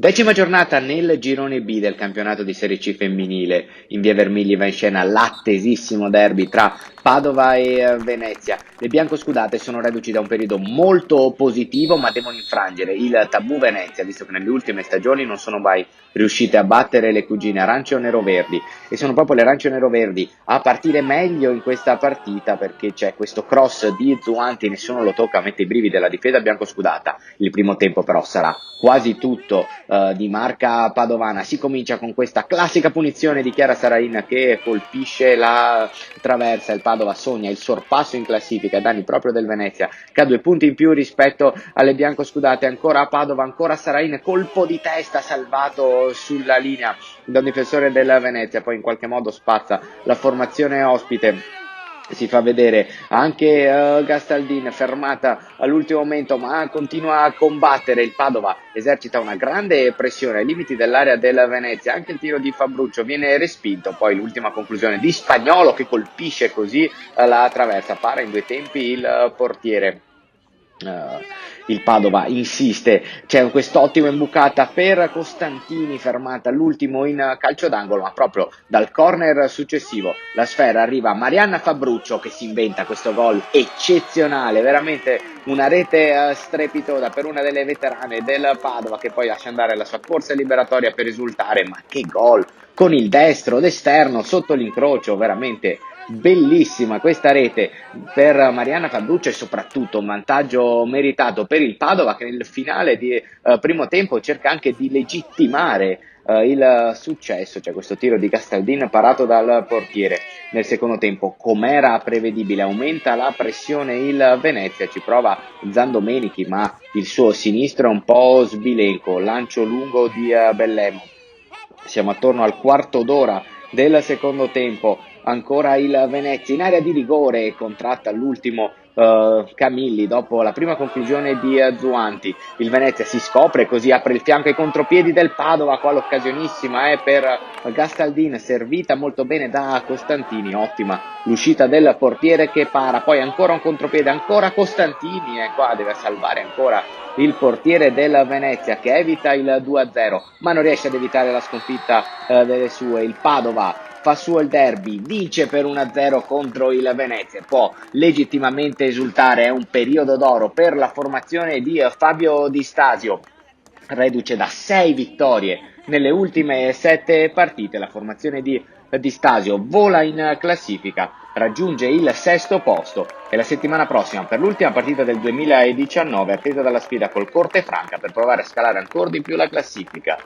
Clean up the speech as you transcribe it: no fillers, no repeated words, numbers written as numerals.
Decima giornata nel girone B del campionato di Serie C femminile. In via Vermigli va in scena l'attesissimo derby tra Padova e Venezia. Le biancoscudate sono reduci da un periodo molto positivo, ma devono infrangere il tabù Venezia, visto che nelle ultime stagioni non sono mai riuscite a battere le cugine arancio-nero-verdi. E sono proprio le arancio-nero-verdi a partire meglio in questa partita, perché c'è questo cross di Zuanti, nessuno lo tocca, mette i brividi alla difesa biancoscudata. Il primo tempo però sarà quasi tutto di marca padovana. Si comincia con questa classica punizione di Chiara Sarain che colpisce la traversa. Il Padova sogna il sorpasso in classifica ai danni proprio del Venezia, che ha 2 punti in più rispetto alle biancoscudate. Ancora a Padova, ancora Sarain, colpo di testa salvato sulla linea da un difensore del Venezia, poi in qualche modo spazza la formazione ospite. Si fa vedere anche Gastaldin, fermata all'ultimo momento, ma continua a combattere. Il Padova esercita una grande pressione ai limiti dell'area del Venezia. Anche il tiro di Fabruccio viene respinto. Poi l'ultima conclusione di Spagnolo che colpisce così la traversa. Para in 2 tempi il portiere. Il Padova insiste, c'è quest'ottima imbucata per Costantini, fermata all'ultimo in calcio d'angolo, ma proprio dal corner successivo la sfera arriva a Marianna Fabruccio che si inventa questo gol eccezionale, veramente una rete strepitosa per una delle veterane del Padova, che poi lascia andare la sua corsa liberatoria per risultare. Ma che gol! Con il destro d'esterno sotto l'incrocio, veramente bellissima questa rete per Mariana Fabruccio, e soprattutto un vantaggio meritato per il Padova, che nel finale di primo tempo cerca anche di legittimare il successo. C'è questo tiro di Castaldin parato dal portiere. Nel secondo tempo, com'era prevedibile, aumenta la pressione il Venezia, ci prova Zandomenichi, ma il suo sinistro è un po' sbilenco. Lancio lungo di Bellemo. Siamo attorno al quarto d'ora del secondo tempo, ancora il Venezia in area di rigore, contratta all'ultimo Camilli dopo la prima conclusione di Zuanti. Il Venezia si scopre, così apre il fianco ai contropiedi del Padova. Qua l'occasionissima è per Gastaldin, servita molto bene da Costantini. Ottima l'uscita del portiere che para, poi ancora un contropiede, ancora Costantini, e qua deve salvare ancora il portiere del Venezia, che evita il 2-0, ma non riesce ad evitare la sconfitta delle sue. Il Padova fa suo il derby, vince per 1-0 contro il Venezia, può legittimamente esultare. È un periodo d'oro per la formazione di Fabio Di Stasio, reduce da 6 vittorie nelle ultime 7 partite. La formazione di Stasio vola in classifica, raggiunge il sesto posto, e la settimana prossima, per l'ultima partita del 2019, attesa dalla sfida col Corte Franca per provare a scalare ancora di più la classifica.